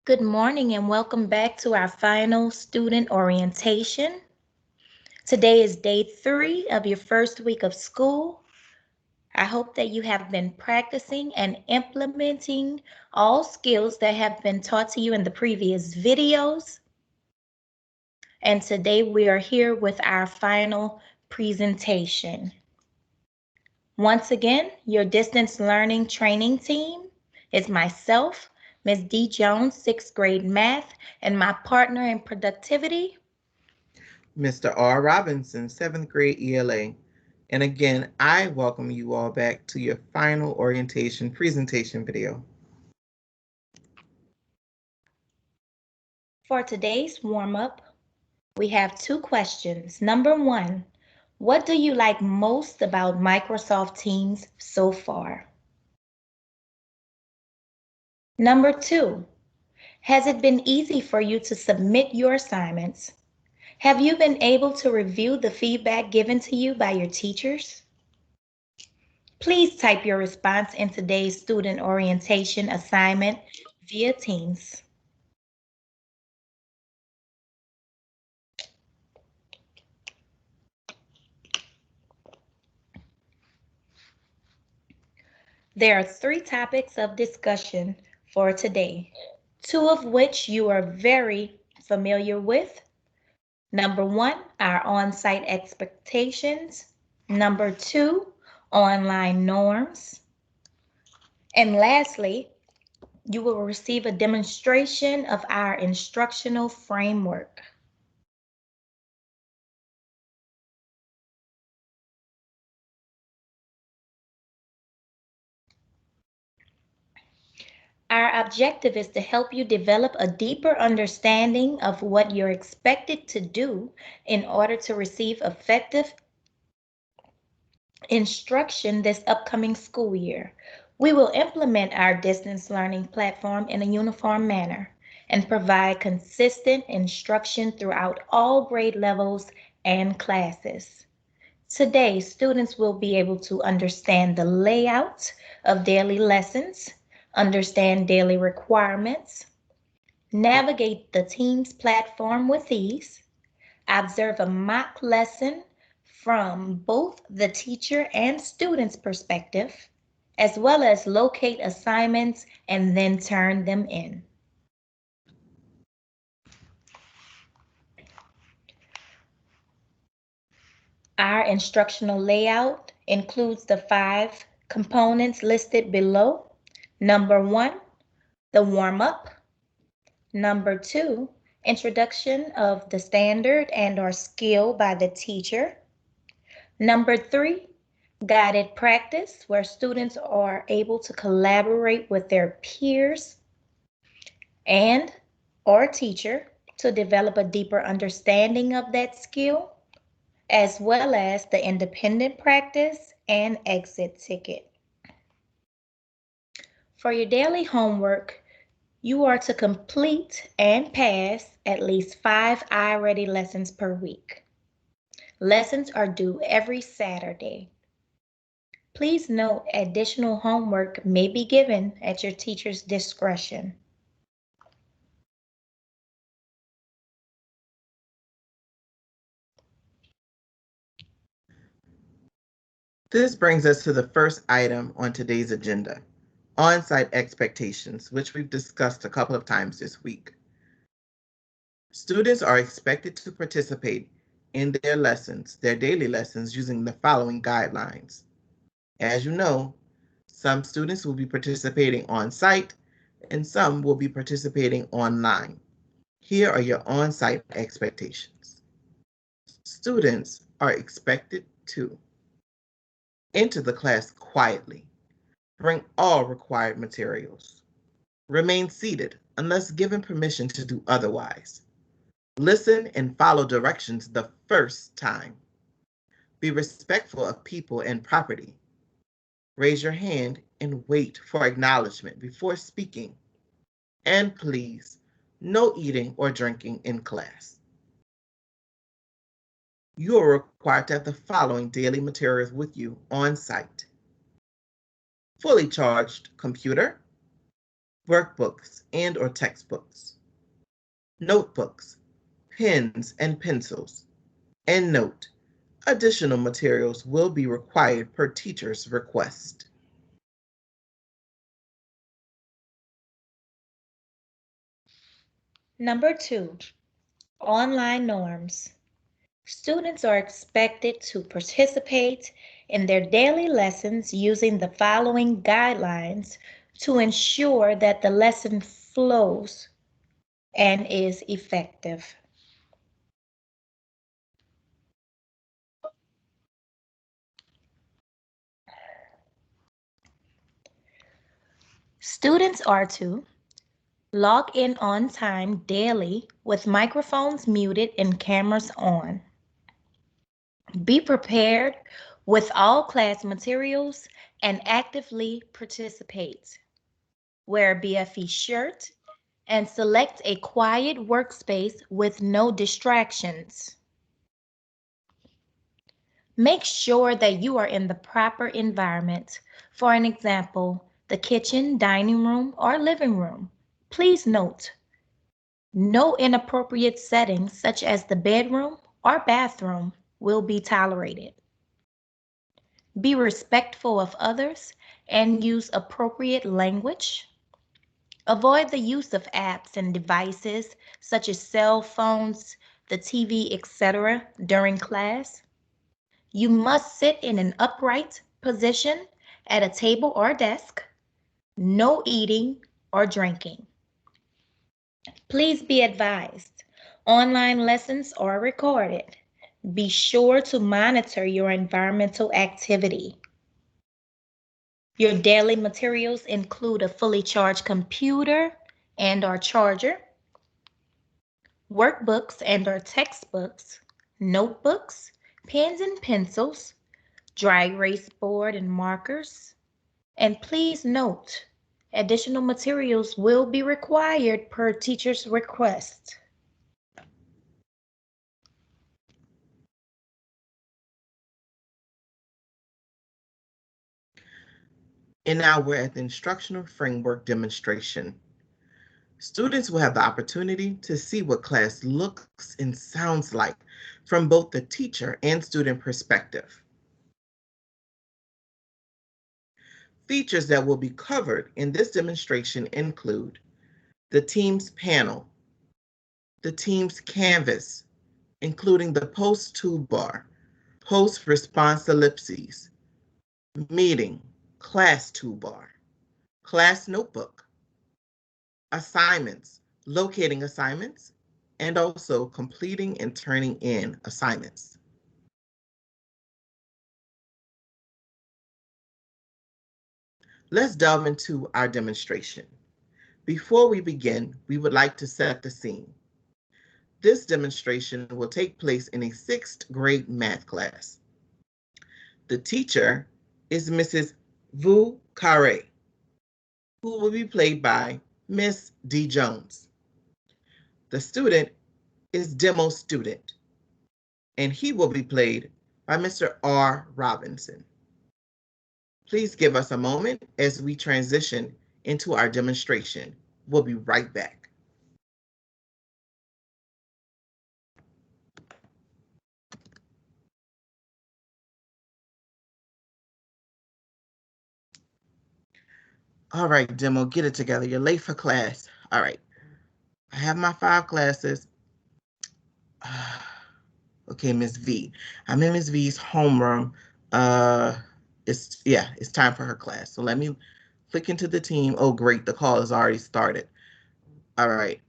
Good morning and welcome back to our final student orientation. Today is day 3 of your first week of school. I hope that you have been practicing and implementing all skills that have been taught to you in the previous videos. And today we are here with our final presentation. Once again, your distance learning training team is myself, Ms. D. Jones, 6th grade math, and my partner in productivity, Mr. R. Robinson, 7th grade ELA. And again, I welcome you all back to your final orientation presentation video. For today's warm-up, we have 2 questions. Number 1, what do you like most about Microsoft Teams so far? Number 2, has it been easy for you to submit your assignments? Have you been able to review the feedback given to you by your teachers? Please type your response in today's student orientation assignment via Teams. There are 3 topics of discussion for today, 2 of which you are very familiar with. Number 1, our on-site expectations. Number 2, online norms. And lastly, you will receive a demonstration of our instructional framework. Our objective is to help you develop a deeper understanding of what you're expected to do in order to receive effective instruction this upcoming school year. We will implement our distance learning platform in a uniform manner and provide consistent instruction throughout all grade levels and classes. Today, students will be able to understand the layout of daily lessons, understand daily requirements, navigate the Teams platform with ease, observe a mock lesson from both the teacher and student's perspective, as well as locate assignments and then turn them in. Our instructional layout includes the 5 components listed below. Number 1, the warm-up. Number 2, introduction of the standard and/or skill by the teacher. Number 3, guided practice, where students are able to collaborate with their peers and/or teacher to develop a deeper understanding of that skill, as well as the independent practice and exit ticket. For your daily homework, you are to complete and pass at least 5 iReady lessons per week. Lessons are due every Saturday. Please note additional homework may be given at your teacher's discretion. This brings us to the first item on today's agenda, on-site expectations, which we've discussed a couple of times this week. Students are expected to participate in their lessons, their daily lessons, using the following guidelines. As you know, some students will be participating on-site and some will be participating online. Here are your on-site expectations. Students are expected to enter the class quietly, bring all required materials, remain seated unless given permission to do otherwise, listen and follow directions the first time, be respectful of people and property, raise your hand and wait for acknowledgement before speaking, and please, no eating or drinking in class. You are required to have the following daily materials with you on site: fully charged computer, workbooks and/or textbooks, notebooks, pens and pencils, and note, additional materials will be required per teacher's request. Number 2, online norms. Students are expected to participate in their daily lessons using the following guidelines to ensure that the lesson flows and is effective. Students are to log in on time daily with microphones muted and cameras on. Be prepared with all class materials and actively participate. Wear a BFE shirt and select a quiet workspace with no distractions. Make sure that you are in the proper environment. For an example, the kitchen, dining room, or living room. Please note, no inappropriate settings such as the bedroom or bathroom will be tolerated. Be respectful of others and use appropriate language. Avoid the use of apps and devices such as cell phones, the TV, etc. during class. You must sit in an upright position at a table or desk. No eating or drinking. Please be advised, online lessons are recorded. Be sure to monitor your environmental activity. Your daily materials include a fully charged computer and/or charger, workbooks and/or textbooks, notebooks, pens and pencils, dry erase board and markers. And please note, additional materials will be required per teacher's request. And now we're at the instructional framework demonstration. Students will have the opportunity to see what class looks and sounds like from both the teacher and student perspective. Features that will be covered in this demonstration include the Teams panel, the Teams canvas, including the post toolbar, post response ellipses, meeting, class toolbar, class notebook, assignments, locating assignments, and also completing and turning in assignments. Let's delve into our demonstration. Before we begin, we would like to set the scene. This demonstration will take place in a 6th grade math class. The teacher is Mrs. Vu Carre, who will be played by Miss D. Jones. The student is demo student, and he will be played by Mr. R. Robinson. Please give us a moment as we transition into our demonstration. We'll be right back. All right, demo, get it together. You're late for class. All right, I have my 5 classes. Okay, Miss V. I'm in Miss V's homeroom. It's time for her class. So let me click into the team. Oh, great, the call has already started. All right.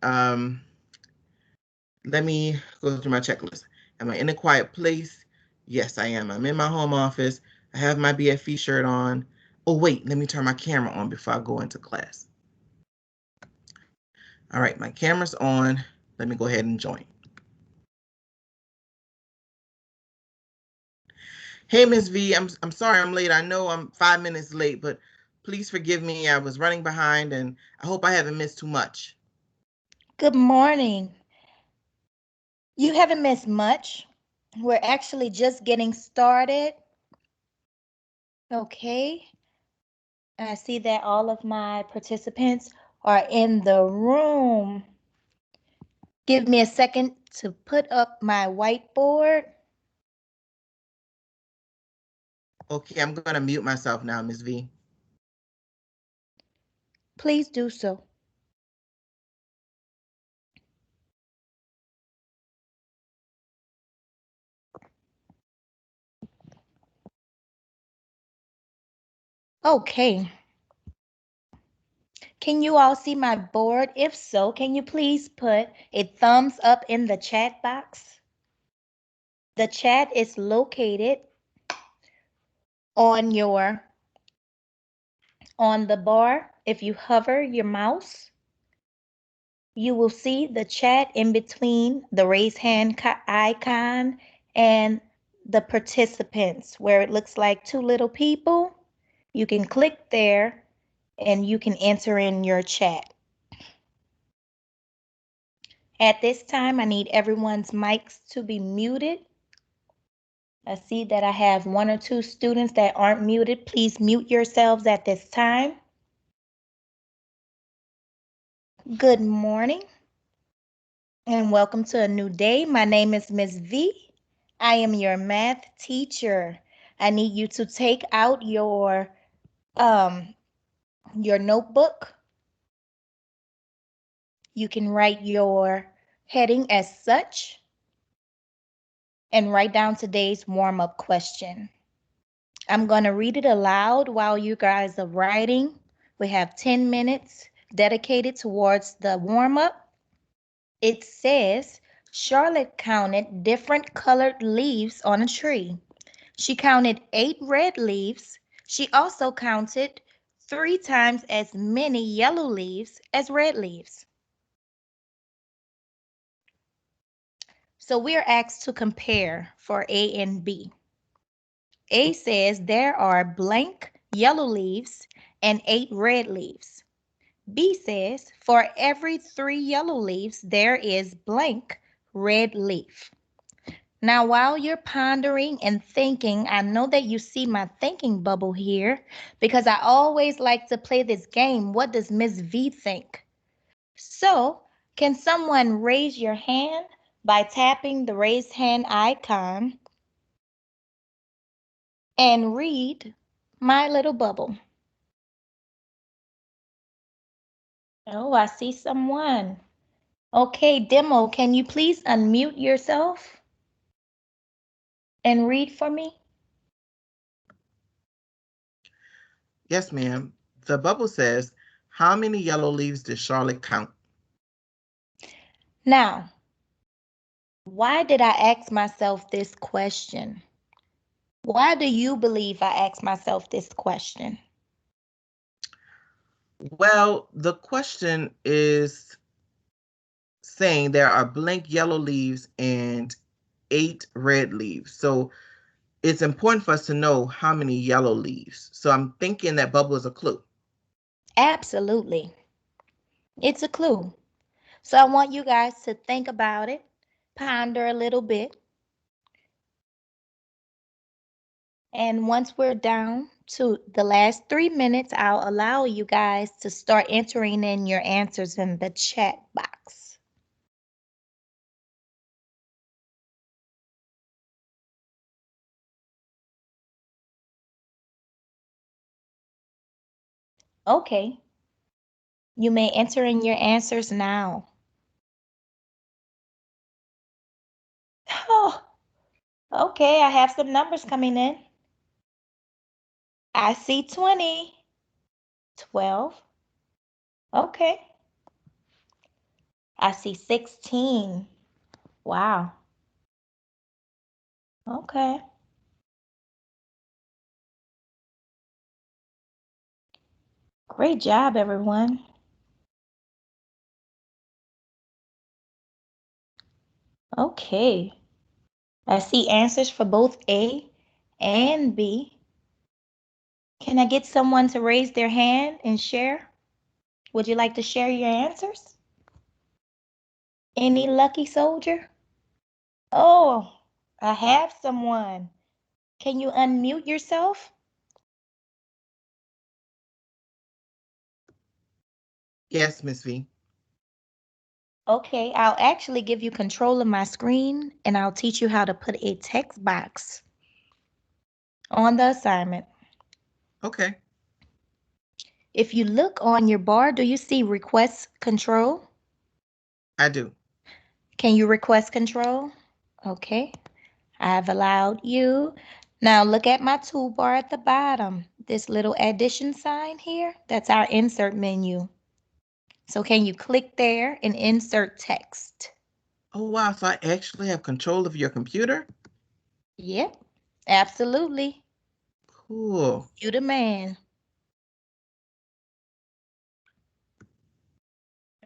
Let me go through my checklist. Am I in a quiet place? Yes, I am. I'm in my home office. I have my BFE shirt on. Oh, wait, let me turn my camera on before I go into class. All right, my camera's on. Let me go ahead and join. Hey, Miss V, I'm sorry I'm late. I know I'm 5 minutes late, but please forgive me. I was running behind and I hope I haven't missed too much. Good morning. You haven't missed much. We're actually just getting started. Okay. I see that all of my participants are in the room. Give me a second to put up my whiteboard. Okay, I'm going to mute myself now, Ms. V. Please do so. Okay. Can you all see my board? If so, can you please put a thumbs up in the chat box? The chat is located on the bar. If you hover your mouse, you will see the chat in between the raise hand icon and the participants, where it looks like two little people. You can click there and you can enter in your chat. At this time, I need everyone's mics to be muted. I see that I have one or two students that aren't muted. Please mute yourselves at this time. Good morning and welcome to a new day. My name is Ms. V. I am your math teacher. I need you to take out your notebook. You can write your heading as such and write down today's warm-up question. I'm going to read it aloud while you guys are writing. We have 10 minutes dedicated towards the warm-up. It says, Charlotte counted different colored leaves on a tree. She counted 8 red leaves. She also counted 3 times as many yellow leaves as red leaves. So we're asked to compare for A and B. A says there are blank yellow leaves and 8 red leaves. B says for every 3 yellow leaves, there is blank red leaf. Now, while you're pondering and thinking, I know that you see my thinking bubble here because I always like to play this game. What does Miss V think? So, can someone raise your hand by tapping the raise hand icon and read my little bubble? Oh, I see someone. Okay, Demo, can you please unmute yourself and read for me? Yes, ma'am. The bubble says, how many yellow leaves did Charlotte count? Now, why did I ask myself this question? Why do you believe I asked myself this question? Well, the question is saying there are blank yellow leaves and 8 red leaves. So it's important for us to know how many yellow leaves. So I'm thinking that bubble is a clue. Absolutely. It's a clue. So I want you guys to think about it, ponder a little bit. And once we're down to the last 3 minutes, I'll allow you guys to start entering in your answers in the chat box. Okay, you may enter in your answers now. Oh, okay, I have some numbers coming in. I see 20, 12. Okay. I see 16. Wow. Okay. Great job, everyone. Okay. I see answers for both A and B. Can I get someone to raise their hand and share? Would you like to share your answers? Any lucky soldier? Oh, I have someone. Can you unmute yourself? Yes, Miss V. Okay, I'll actually give you control of my screen and I'll teach you how to put a text box on the assignment. Okay, If you look on your bar, do you see request control? I do. Can you request control? Okay, I've allowed you. Now look at my toolbar at the bottom. This little addition sign here, that's our insert menu. So can you click there and insert text? Oh, wow. So I actually have control of your computer? Yep, absolutely. Cool. You the man.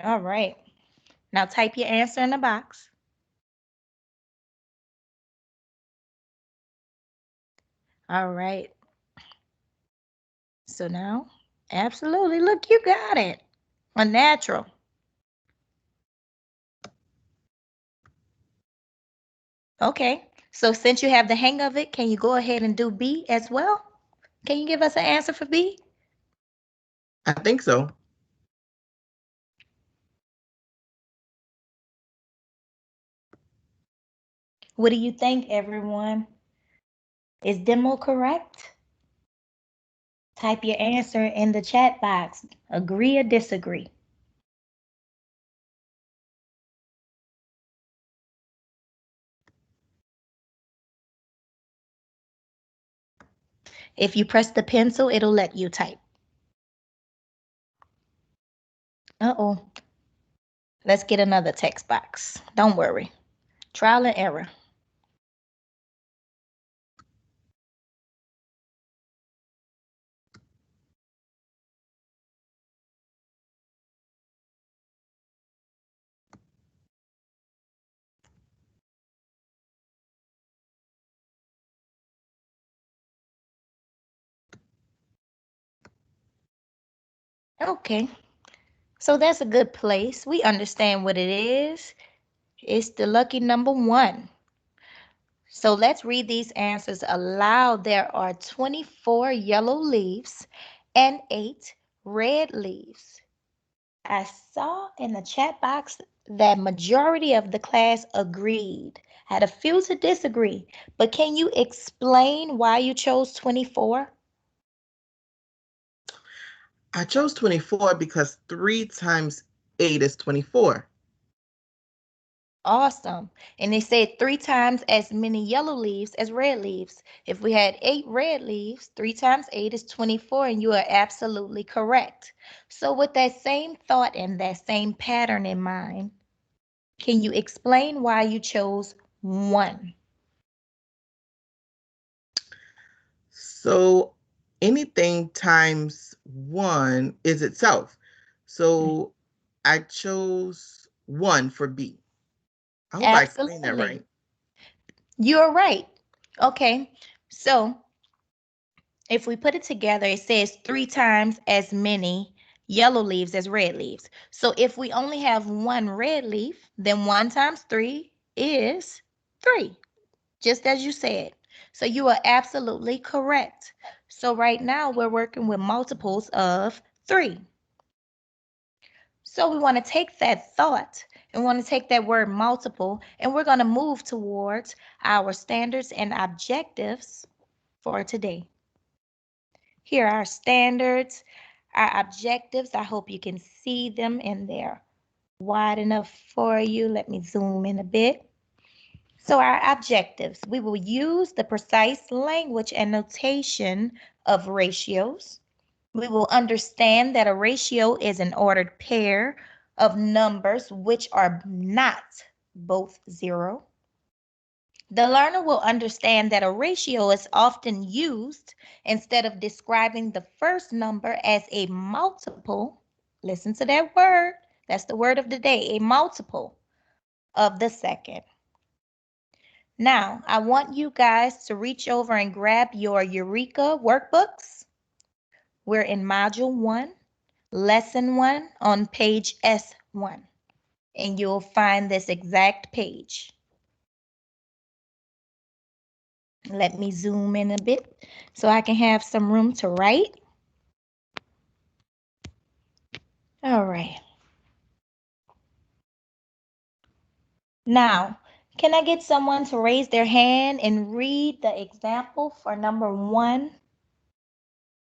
All right. Now type your answer in the box. All right. So now, absolutely. Look, you got it. Unnatural. Okay. So since you have the hang of it, can you go ahead and do B as well? Can you give us an answer for B? I think so. What do you think, everyone? Is demo correct? Type your answer in the chat box. Agree or disagree? If you press the pencil, it'll let you type. Uh-oh. Let's get another text box. Don't worry. Trial and error. Okay. So that's a good place. We understand what it is. It's the lucky number 1. So let's read these answers aloud. There are 24 yellow leaves and 8 red leaves. I saw in the chat box that majority of the class agreed. I had a few to disagree, but can you explain why you chose 24? I chose 24 because 3 times 8 is 24. Awesome. And they said 3 times as many yellow leaves as red leaves. If we had 8 red leaves, 3 times 8 is 24, and you are absolutely correct. So with that same thought and that same pattern in mind, can you explain why you chose 1? So anything times 1 is itself. So I chose 1 for B. I hope I explained that Absolutely. right. You're right. Okay. So if we put it together, it says 3 times as many yellow leaves as red leaves. So if we only have 1 red leaf, then 1 times 3 is 3, just as you said. So you are absolutely correct. So right now we're working with multiples of 3. So we want to take that thought and want to take that word multiple, and we're going to move towards our standards and objectives for today. Here are our standards, our objectives. I hope you can see them and they're wide enough for you. Let me zoom in a bit. So our objectives, we will use the precise language and notation of ratios. We will understand that a ratio is an ordered pair of numbers which are not both 0. The learner will understand that a ratio is often used instead of describing the first number as a multiple. Listen to that word. That's the word of the day, a multiple of the second. Now, I want you guys to reach over and grab your Eureka workbooks. We're in Module 1, Lesson 1 on page S1, and you'll find this exact page. Let me zoom in a bit so I can have some room to write. All right. Now, can I get someone to raise their hand and read the example for number 1,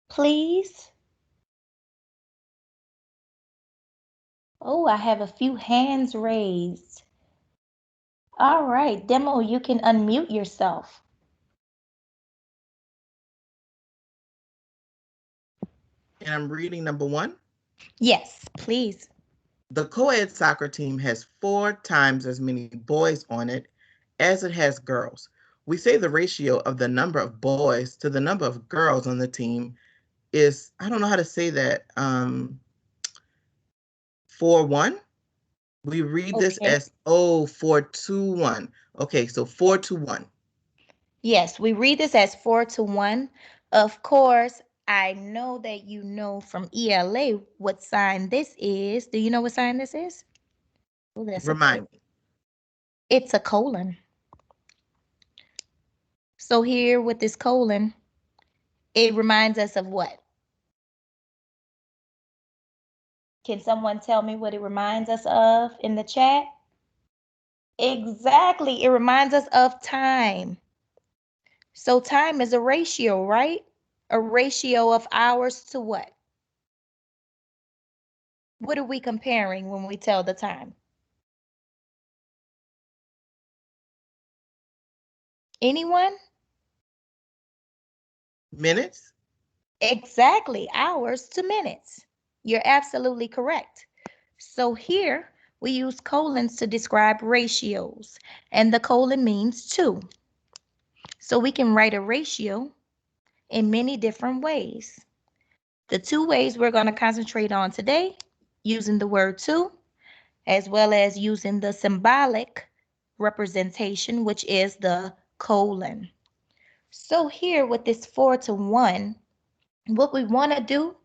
please? Oh, I have a few hands raised. All right, Demo, you can unmute yourself. And I'm reading number 1. Yes, please. The co-ed soccer team has 4 times as many boys on it as it has girls. We say the ratio of the number of boys to the number of girls on the team is, I don't know how to say that, 4:1. We read this Okay. as 4:2:1. Okay, so 4:1. Yes, we read this as 4-1. Of course, I know that you know from ELA what sign this is. Do you know what sign this is? Oh, that's a Remind clue. me. It's a colon. So here with this colon, it reminds us of what? Can someone tell me what it reminds us of in the chat? Exactly, it reminds us of time. So time is a ratio, right? A ratio of hours to what? What are we comparing when we tell the time? Anyone? Minutes? Exactly, hours to minutes. You're absolutely correct. So here we use colons to describe ratios, and the colon means 2. So we can write a ratio in many different ways. The 2 ways we're going to concentrate on today, using the word 2, as well as using the symbolic representation, which is the colon. So here with this 4-1, what we want to do,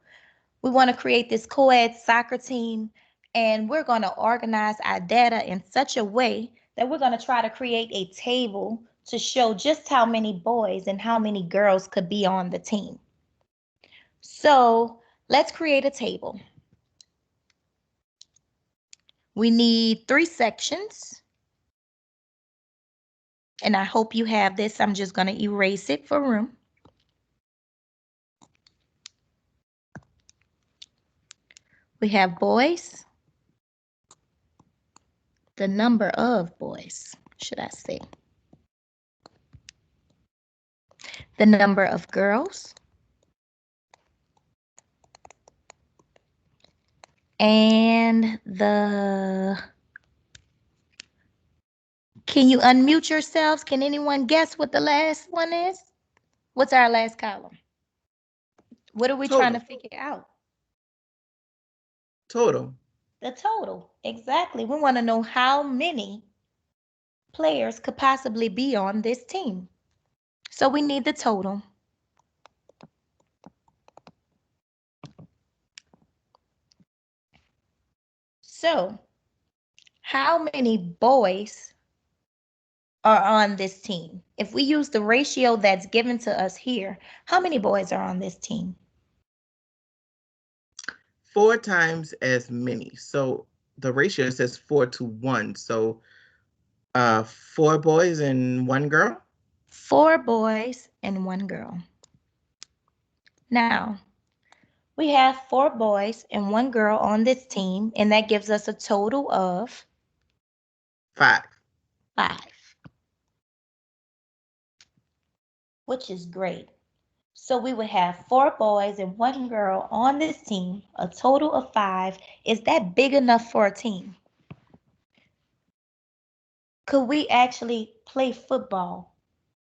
we want to create this co-ed soccer team, and we're going to organize our data in such a way that we're going to try to create a table to show just how many boys and how many girls could be on the team. So let's create a table. We need 3 sections, and I hope you have this. I'm just going to erase it for room. We have boys, the number of boys, should I say, the number of girls, and can you unmute yourselves? Can anyone guess what the last one is? What's our last column? What are we trying to Total. figure out? Total. The total. Exactly. We want to know how many players could possibly be on this team. So we need the total. So how many boys are on this team? If we use the ratio that's given to us here, how many boys are on this team? 4 times as many. So the ratio says 4:1. So 4 boys and 1 girl? 4 boys and 1 girl. Now, we have 4 boys and 1 girl on this team, and that gives us a total of 5. 5, which is great. So we would have 4 boys and 1 girl on this team, a total of 5. Is that big enough for a team? Could we actually play football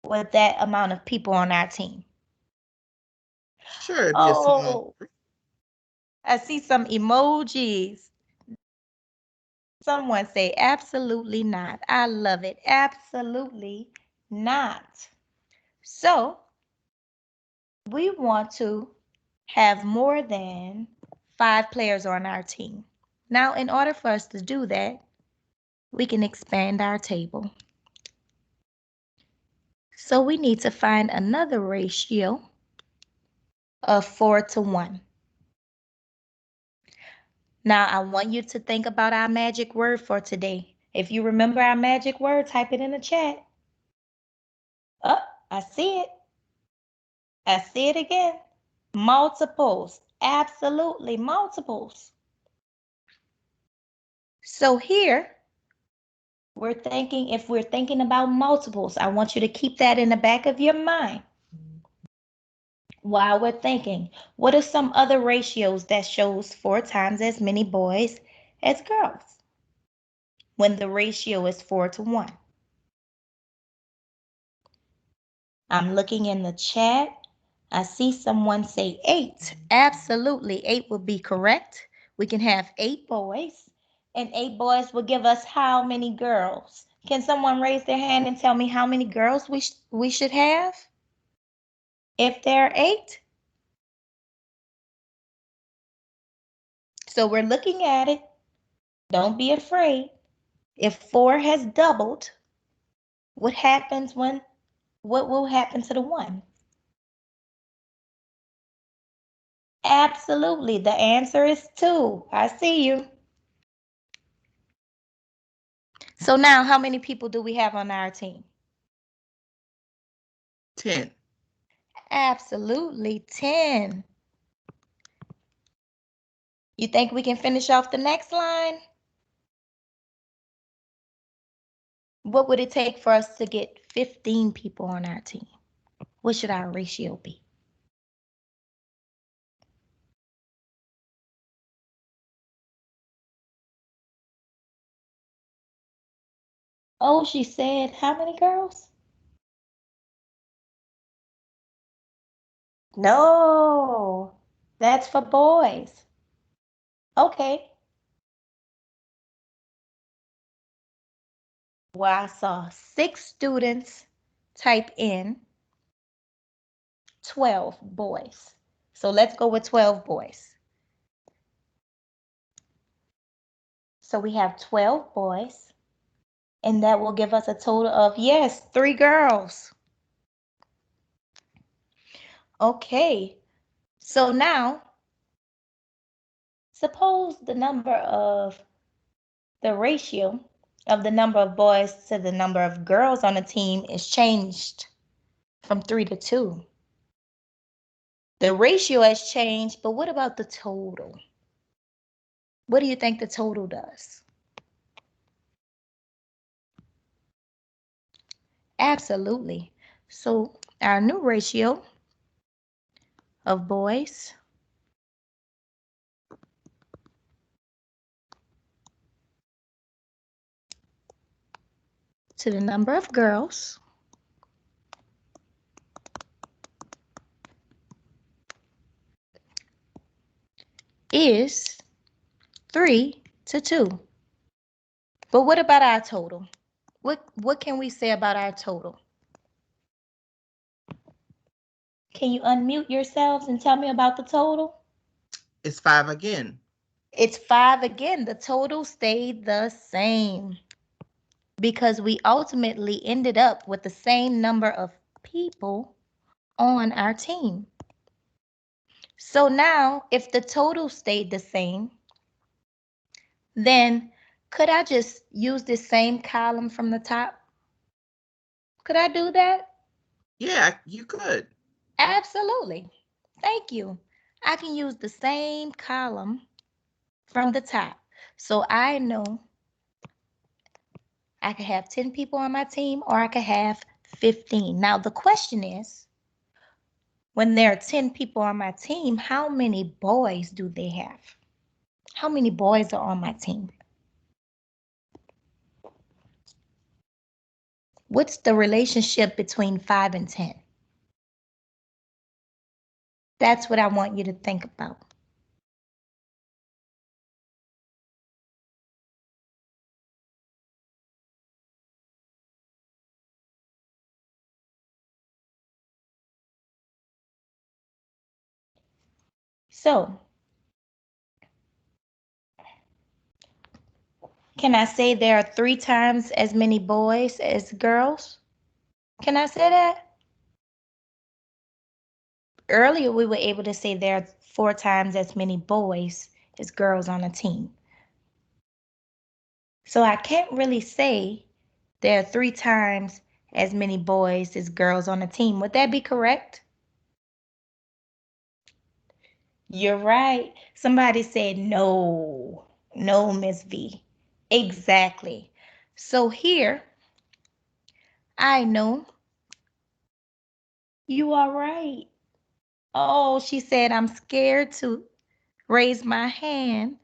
with that amount of people on our team? Sure, it'd be a small. Oh, I see some emojis. Someone say absolutely not. I love it. Absolutely not. So we want to have more than 5 players on our team. Now, in order for us to do that, we can expand our table. So we need to find another ratio of 4-1. Now, I want you to think about our magic word for today. If you remember our magic word, type it in the chat. Oh, I see it. I see it again. Multiples. Absolutely, multiples. So here, if we're thinking about multiples, I want you to keep that in the back of your mind while we're thinking. What are some other ratios that shows 4 times as many boys as girls when the ratio is 4 to 1? I'm looking in the chat. I see someone say 8. Absolutely, 8 would be correct. We can have 8 boys, and 8 boys will give us how many girls? Can someone raise their hand and tell me how many girls we should have if there are 8? So we're looking at it. Don't be afraid. If 4 has doubled, what will happen to the 1? Absolutely, the answer is 2. I see you. So now, how many people do we have on our team? 10. Absolutely, 10. You think we can finish off the next line? What would it take for us to get 15 people on our team? What should our ratio be? Oh, she said, how many girls? No, that's for boys. Okay. Well, I saw 6 students type in 12 boys. So let's go with 12 boys. So we have 12 boys, and that will give us a total of, yes, 3 girls. Okay, so now suppose the ratio of the number of boys to the number of girls on a team is changed from 3 to 2. The ratio has changed, but what about the total? What do you think the total does? Absolutely. So our new ratio of boys to the number of girls is 3 to 2. But what about our total? What can we say about our total? Can you unmute yourselves and tell me about the total? It's 5 again. It's 5 again. The total stayed the same because we ultimately ended up with the same number of people on our team. So now, if the total stayed the same, then could I just use this same column from the top? Could I do that? Yeah, you could. Absolutely. Thank you. I can use the same column from the top. So I know I could have 10 people on my team or I could have 15. Now the question is, when there are 10 people on my team, how many boys do they have? How many boys are on my team? What's the relationship between 5 and 10? That's what I want you to think about. So, can I say there are 3 times as many boys as girls? Can I say that? Earlier, we were able to say there are 4 times as many boys is girls on a team. So I can't really say there are 3 times as many boys as girls on a team. Would that be correct? You're right. Somebody said no. No, Miss V. Exactly. So here, I know you are right. Oh, she said I'm scared to raise my hand,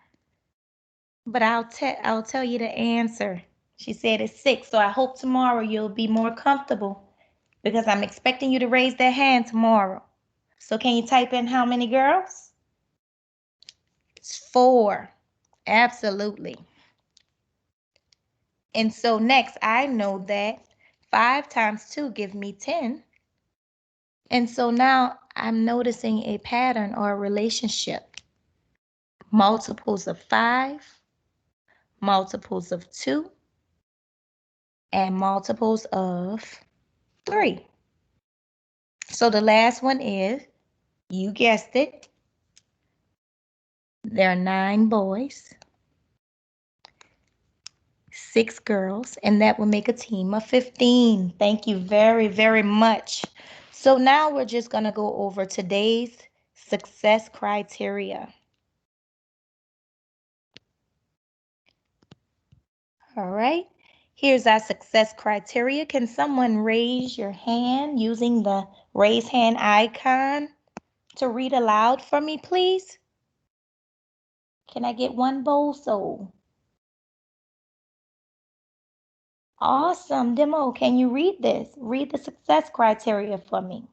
but I'll tell you the answer. She said it's 6, so I hope tomorrow you'll be more comfortable because I'm expecting you to raise that hand tomorrow. So can you type in how many girls? It's 4. Absolutely. And so next, I know that 5 times 2 give me 10. And so now I'm noticing a pattern or a relationship. Multiples of 5, multiples of 2, and multiples of 3. So the last one is, you guessed it, there are 9 boys, 6 girls, and that will make a team of 15. Thank you very, very much. So now we're just going to go over today's success criteria. All right, here's our success criteria. Can someone raise your hand using the raise hand icon to read aloud for me, please? Can I get one bozo? Awesome. Demo, can you read this? Read the success criteria for me.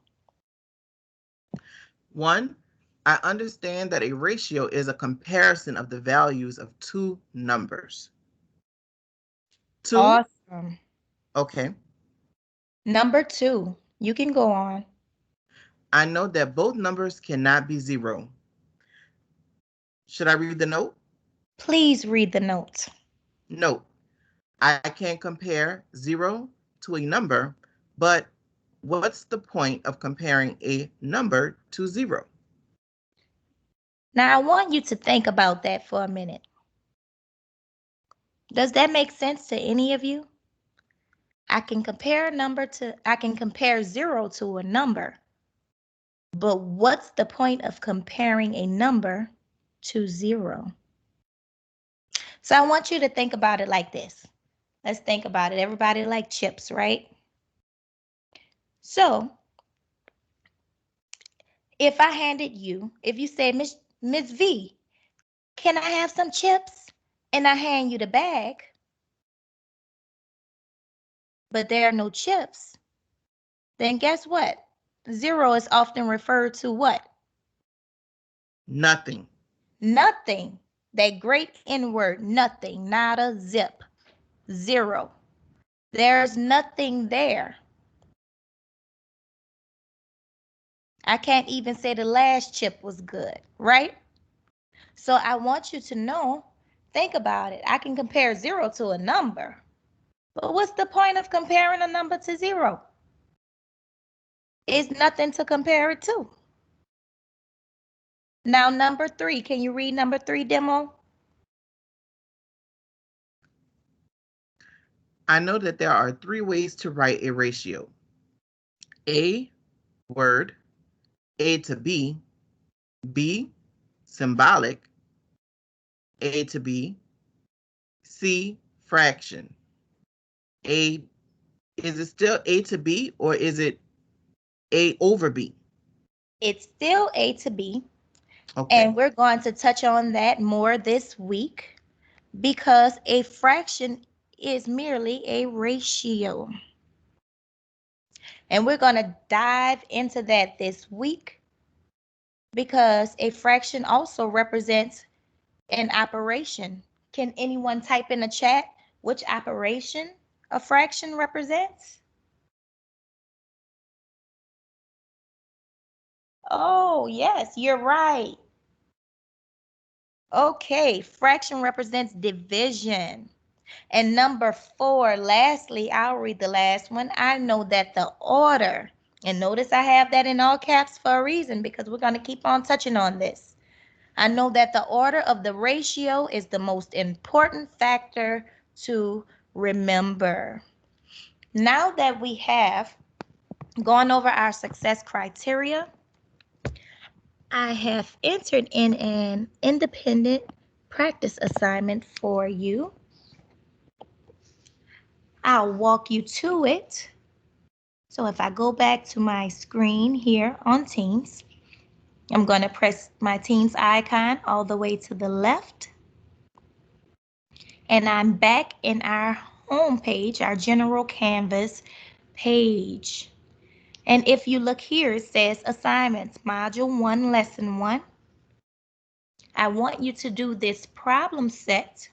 1, I understand that a ratio is a comparison of the values of 2 numbers. 2, Awesome. okay. Number 2, you can go on. I know that both numbers cannot be 0. Should I read the note? Please read the note. Note, I can compare 0 to a number, but what's the point of comparing a number to 0? Now I want you to think about that for a minute. Does that make sense to any of you? I can compare 0 to a number, but what's the point of comparing a number to 0? So I want you to think about it like this. Let's think about it. Everybody like chips, right? So if I handed you, if you said, Miss V, can I have some chips? And I hand you the bag, but there are no chips, then guess what? 0 is often referred to what? Nothing. Nothing. That great N word, nothing, nada, zip, 0. There's nothing there. I can't even say the last chip was good, right? So I want you to know, think about it. I can compare 0 to a number, but what's the point of comparing a number to 0? It's nothing to compare it to. Now, number 3, can you read number 3, Demo? I know that there are 3 ways to write a ratio. A, word, A to B, symbolic, A to B, C, fraction. A, is it still A to B or is it A over B? It's still A to B, Okay. and we're going to touch on that more this week because a fraction is merely a ratio. And we're going to dive into that this week because a fraction also represents an operation. Can anyone type in the chat which operation a fraction represents? Oh, yes, you're right. Okay, fraction represents division. And number 4, lastly, I'll read the last one. I know that the order, and notice I have that in all caps for a reason because we're going to keep on touching on this. I know that the order of the ratio is the most important factor to remember. Now that we have gone over our success criteria, I have entered in an independent practice assignment for you. I'll walk you to it. So if I go back to my screen here on Teams, I'm going to press my Teams icon all the way to the left. And I'm back in our home page, our general Canvas page. And if you look here, it says assignments, module 1, lesson 1. I want you to do this problem set.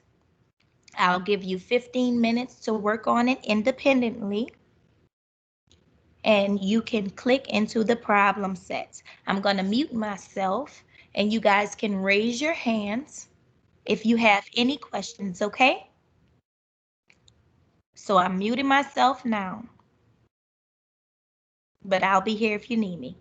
I'll give you 15 minutes to work on it independently. And you can click into the problem set. I'm going to mute myself and you guys can raise your hands if you have any questions, okay? So I'm muting myself now, but I'll be here if you need me.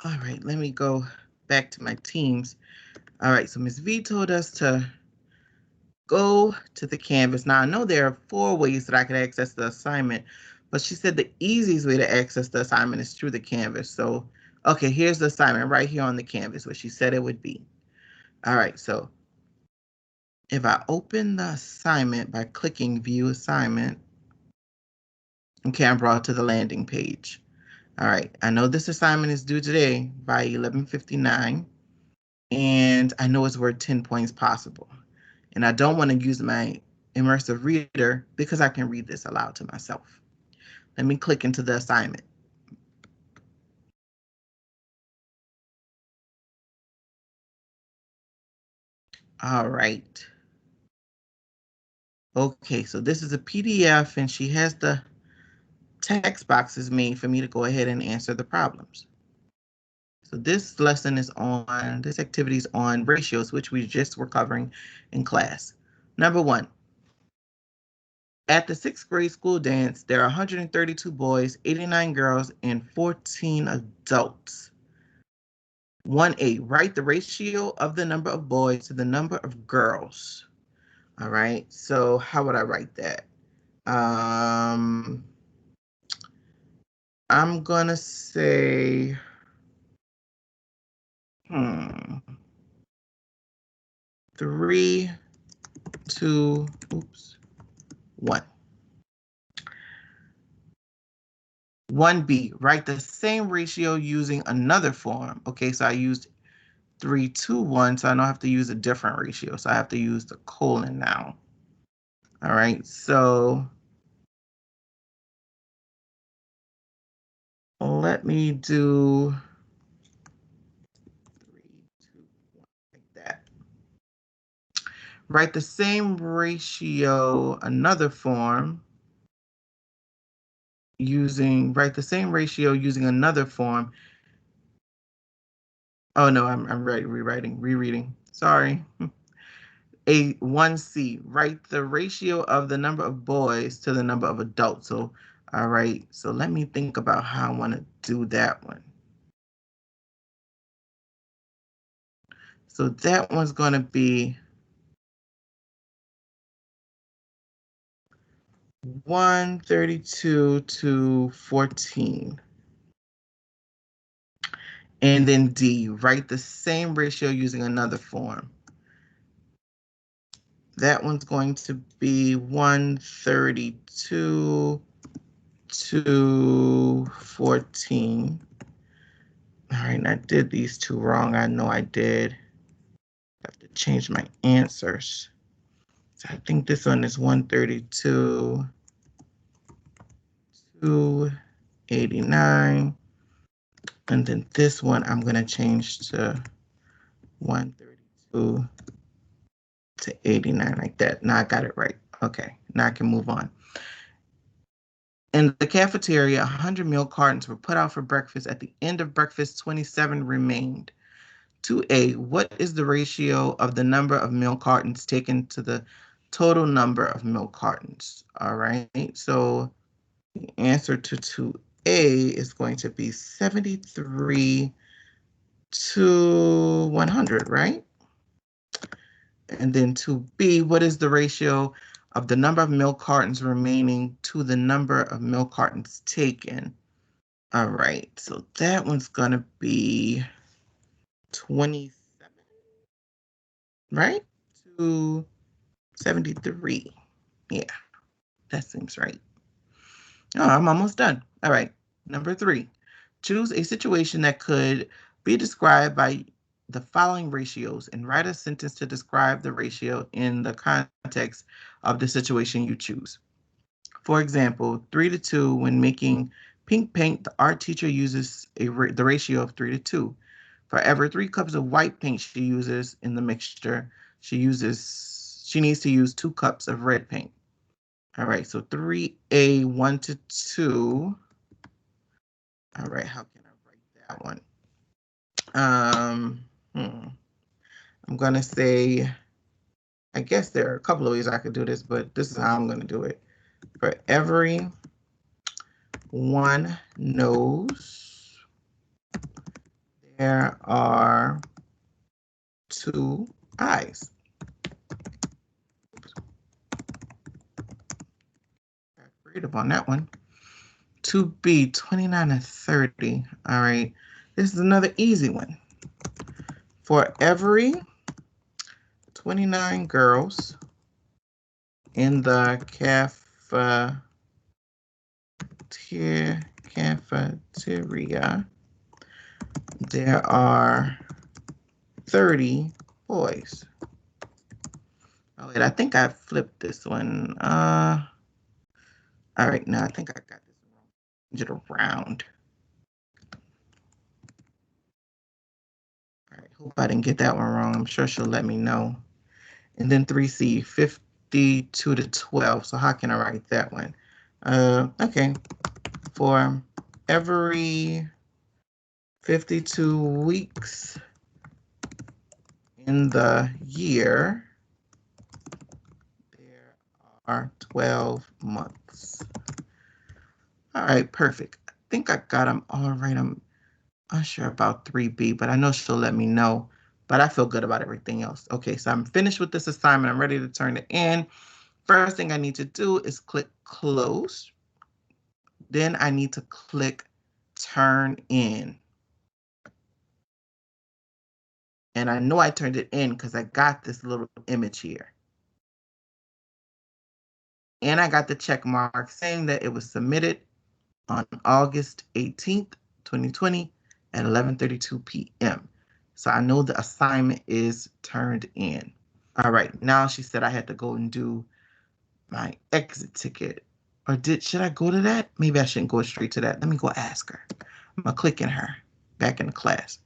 All right, let me go back to my Teams. All right, so Ms. V told us to go to the Canvas. Now, I know there are 4 ways that I could access the assignment, but she said the easiest way to access the assignment is through the Canvas. So, okay, here's the assignment right here on the Canvas, what she said it would be. All right, so if I open the assignment by clicking View Assignment, okay, I'm brought to the landing page. All right, I know this assignment is due today by 11:59, and I know it's worth 10 points possible. And I don't want to use my immersive reader because I can read this aloud to myself. Let me click into the assignment. All right. Okay, so this is a PDF and she has the text boxes made for me to go ahead and answer the problems. So this lesson is on, this activity is on ratios, which we just were covering in class. Number 1, at the 6th grade school dance, there are 132 boys, 89 girls, and 14 adults. 1A, write the ratio of the number of boys to the number of girls. All right, so how would I write that? I'm gonna say, 3, 2, 1. 1B, write the same ratio using another form. Okay, so I used 3, 2, 1, so I don't have to use a different ratio. So I have to use the colon now. All right, so let me do 3, 2, 1, like that. Write the same ratio, another form, write the same ratio using another form. Oh no, I'm rereading. Sorry. 1C, write the ratio of the number of boys to the number of adults. So, all right, so let me think about how I want to do that one. So that one's going to be 132 to 14. And then D, write the same ratio using another form. That one's going to be 132 to 14. All right, and I did these 2 wrong. I know I did. I have to change my answers. So I think this one is 132 to 89. And then this one I'm going to change to 132 to 89, like that. Now I got it right. Okay, now I can move on. In the cafeteria, 100 meal cartons were put out for breakfast. At the end of breakfast, 27 remained. 2A, what is the ratio of the number of milk cartons taken to the total number of milk cartons? All right, so The answer to 2A is going to be 73 to 100, right? And then 2B, what is the ratio of the number of milk cartons remaining to the number of milk cartons taken? All right, so that one's going to be 27, right? To 73. Yeah, that seems right. Oh, I'm almost done. All right, number 3. Choose a situation that could be described by the following ratios and write a sentence to describe the ratio in the context of the situation you choose. For example, 3 to 2, when making pink paint, the art teacher uses the ratio of 3 to 2. For every 3 cups of white paint she uses in the mixture, she needs to use 2 cups of red paint. All right, so 3A, 1 to 2. All right, how can I write that one? I'm going to say, I guess there are a couple of ways I could do this, but this is how I'm going to do it. For every 1 nose, there are 2 eyes. Got creative on that one. 2B, 29 and 30. All right, this is another easy one. For every 29 girls in the cafeteria, there are 30 boys. Oh, wait, I think I flipped this one. All right, no, I think I got this wrong. Change it around. All right, hope I didn't get that one wrong. I'm sure she'll let me know. And then 3C, 52 to 12. So how can I write that one? Okay, for every 52 weeks in the year, there are 12 months. All right, perfect. I think I got them all right. I'm unsure about 3B, but I know she'll let me know. But I feel good about everything else. Okay, so I'm finished with this assignment. I'm ready to turn it in. First thing I need to do is click close. Then I need to click turn in. And I know I turned it in because I got this little image here. And I got the check mark saying that it was submitted on August 18th, 2020 at 11:32 p.m. So I know the assignment is turned in. All right, now she said I had to go and do my exit ticket. Or should I go to that? Maybe I shouldn't go straight to that. Let me go ask her. I'm gonna click in her back in the class.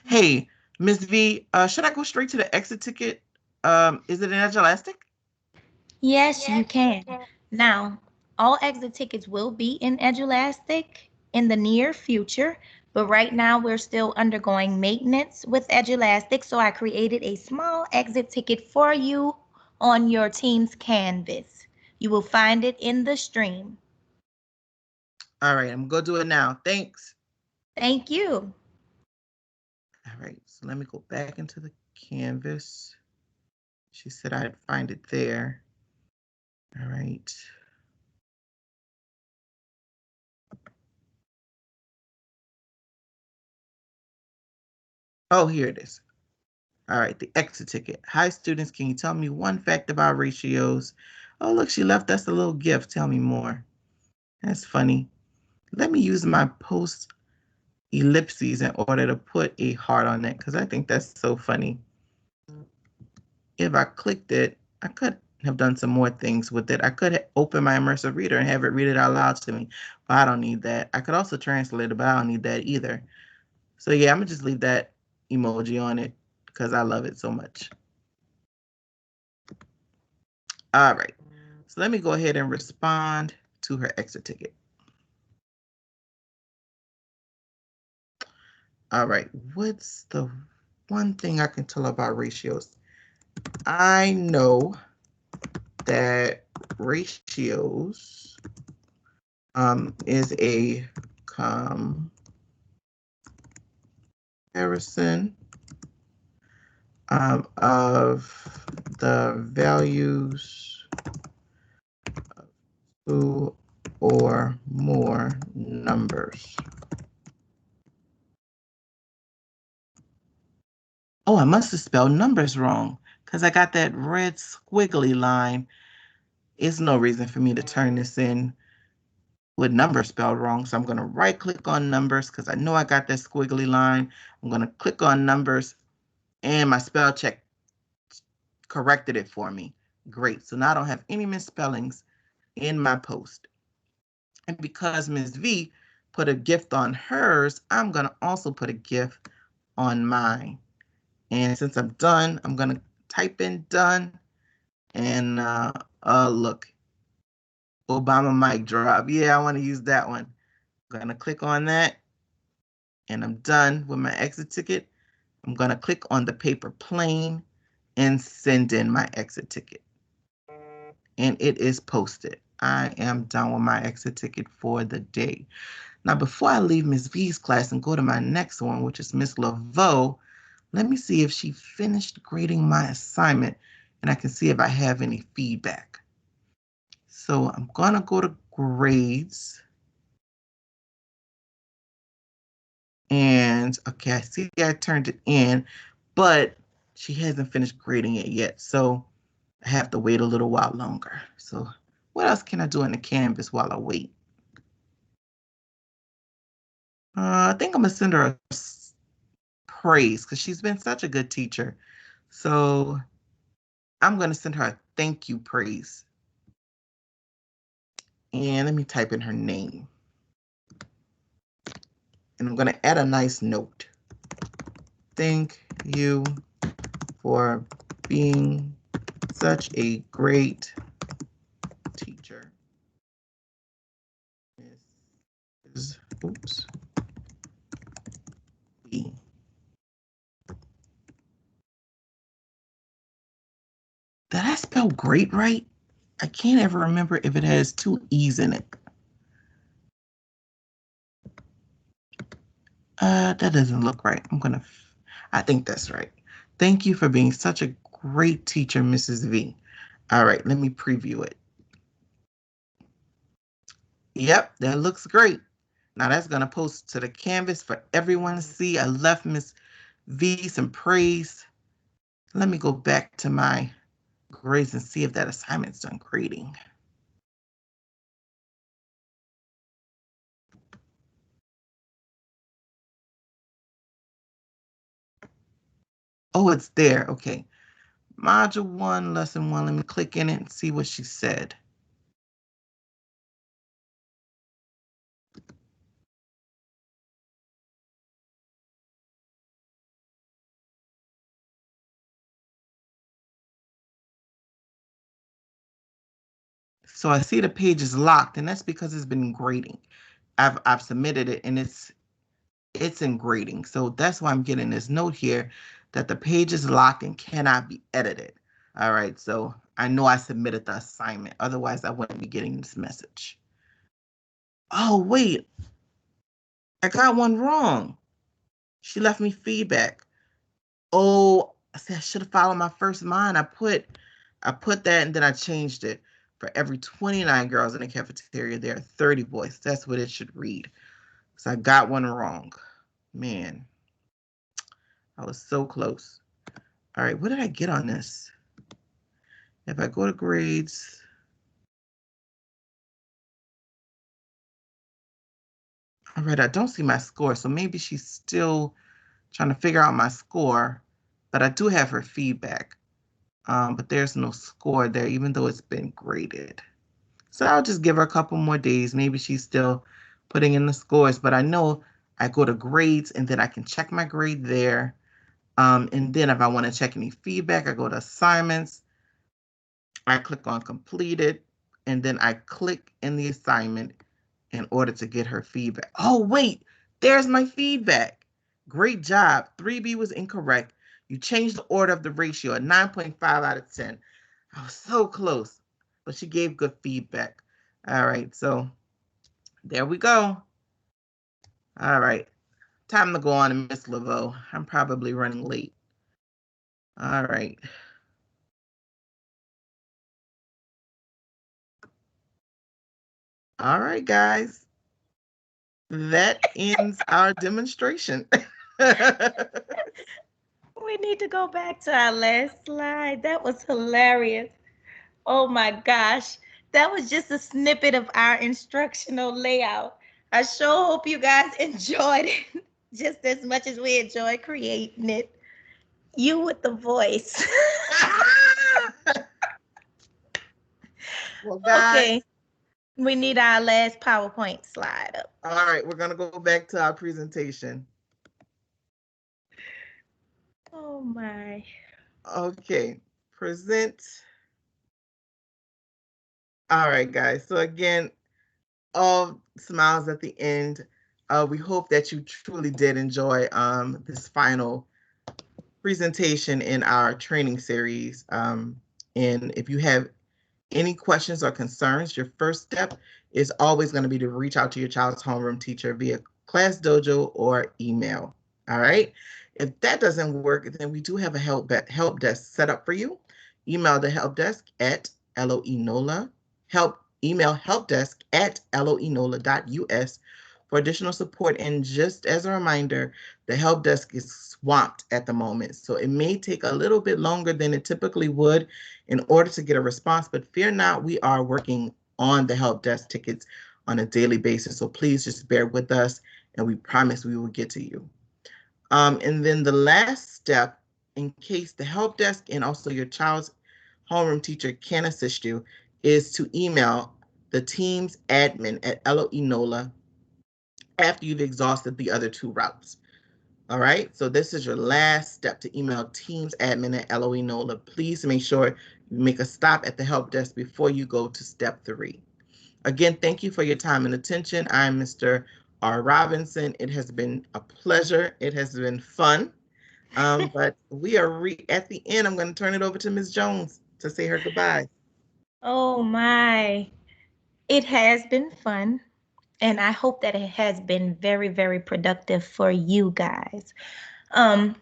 Hey, Miss V, should I go straight to the exit ticket? Is it in Elastic? Yes, you can. Now, all exit tickets will be in Edulastic in the near future, but right now we're still undergoing maintenance with Edulastic, so I created a small exit ticket for you on your team's canvas. You will find it in the stream. All right, I'm gonna go do it now. Thanks. Thank you. All right, so let me go back into the canvas. She said I'd find it there. All right. Oh, here it is. All right, the exit ticket. Hi, students. Can you tell me one fact about ratios? Oh, look, she left us a little gift. Tell me more. That's funny. Let me use my post ellipses in order to put a heart on it because I think that's so funny. If I clicked it, I could have done some more things with it. I could open my immersive reader and have it read it out loud to me, but I don't need that. I could also translate it, but I don't need that either. So yeah, I'm gonna just leave that emoji on it because I love it so much. All right, so let me go ahead and respond to her exit ticket. All right, what's the one thing I can tell about ratios? I know that ratios is a comparison of the values of two or more numbers. Oh, I must have spelled numbers wrong because I got that red squiggly line. It's no reason for me to turn this in with numbers spelled wrong. So I'm going to right click on numbers because I know I got that squiggly line. I'm going to click on numbers and my spell check corrected it for me. Great. So now I don't have any misspellings in my post. And because Ms. V put a gift on hers, I'm going to also put a gift on mine. And since I'm done, I'm going to type in done. And look, Obama mic drop. Yeah, I want to use that one. I'm going to click on that. And I'm done with my exit ticket. I'm going to click on the paper plane and send in my exit ticket. And it is posted. I am done with my exit ticket for the day. Now, before I leave Ms. V's class and go to my next one, which is Ms. Laveau, let me see if she finished grading my assignment and I can see if I have any feedback. So I'm going to go to grades. And okay, I see I turned it in, but she hasn't finished grading it yet. So I have to wait a little while longer. So what else can I do in the Canvas while I wait? I think I'm going to send her a praise because she's been such a good teacher. So I'm going to send her a thank you praise. And let me type in her name. And I'm going to add a nice note. Thank you for being such a great teacher. Oops. B. Did I spell great right? I can't ever remember if it has two E's in it. That doesn't look right. I think that's right. Thank you for being such a great teacher, Mrs. V. All right, let me preview it. Yep, that looks great. Now that's going to post to the Canvas for everyone to see. I left Miss V some praise. Let me go back to my grades and see if that assignment's done grading. Oh, it's there. Okay. Module 1, lesson 1. Let me click in it and see what she said. So I see the page is locked, and that's because it's been grading. I've submitted it, and it's in grading. So that's why I'm getting this note here that the page is locked and cannot be edited. All right, so I know I submitted the assignment. Otherwise, I wouldn't be getting this message. Oh, wait. I got one wrong. She left me feedback. Oh, I said I should have followed my first mind. I put that and then I changed it. For every 29 girls in the cafeteria, there are 30 boys. That's what it should read. So I got one wrong. Man, I was so close. All right, what did I get on this? If I go to grades, all right, I don't see my score. So maybe she's still trying to figure out my score, but I do have her feedback. But there's no score there, even though it's been graded. So I'll just give her a couple more days. Maybe she's still putting in the scores, but I know I go to grades and then I can check my grade there. And then if I want to check any feedback, I go to assignments. I click on completed, and then I click in the assignment in order to get her feedback. Oh, wait, there's my feedback. Great job. 3B was incorrect. You changed the order of the ratio at 9.5 out of 10. I was so close, but she gave good feedback. All right, so There we go. All right. Time to go on to Miss Laveau. I'm probably running late. All right. All right, guys. That ends our demonstration. We need to go back to our last slide. That was hilarious. Oh my gosh. That was just a snippet of our instructional layout. I sure hope you guys enjoyed it just as much as we enjoyed creating it. You with the voice. Well, guys. Okay. We need our last PowerPoint slide up. All right, we're going to go back to our presentation. Oh my. Okay, present. All right, guys. So again, all smiles at the end. We hope that you truly did enjoy this final presentation in our training series. And if you have any questions or concerns, your first step is always going to be to reach out to your child's homeroom teacher via Class Dojo or email. All right. If that doesn't work, then we do have a help desk set up for you. Email the help desk at loenola. Email helpdesk at loenola.us for additional support. And just as a reminder, the help desk is swamped at the moment, so it may take a little bit longer than it typically would in order to get a response, but fear not, we are working on the help desk tickets on a daily basis. So please just bear with us, and we promise we will get to you. And then the last step, in case the help desk and also your child's homeroom teacher can assist you, is to email the team's admin at loenola after you've exhausted the other two routes. All right, so this is your last step, to email Teams admin at loenola. Please make sure you make a stop at the help desk before you go to step 3. Again, thank you for your time and attention. I'm Mr. R. Robinson. It has been a pleasure. It has been fun. But we are at the end. I'm going to turn it over to Ms. Jones to say her goodbye. Oh my. It has been fun. And I hope that it has been very, very productive for you guys. Um,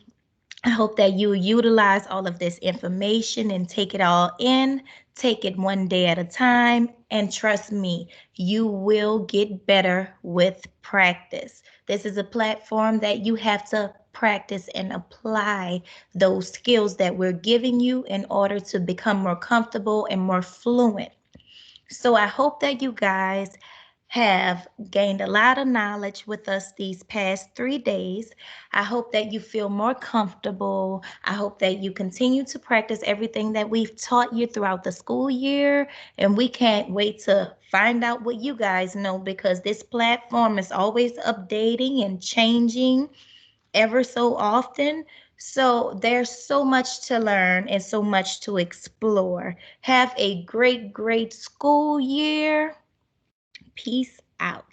I hope that you utilize all of this information and take it all in, take it one day at a time, and trust me, you will get better with practice. This is a platform that you have to practice and apply those skills that we're giving you in order to become more comfortable and more fluent. So I hope that you guys have gained a lot of knowledge with us these past 3 days. I hope that you feel more comfortable. I hope that you continue to practice everything that we've taught you throughout the school year. And we can't wait to find out what you guys know, because this platform is always updating and changing ever so often. So there's so much to learn and so much to explore. Have a great, great school year. Peace out.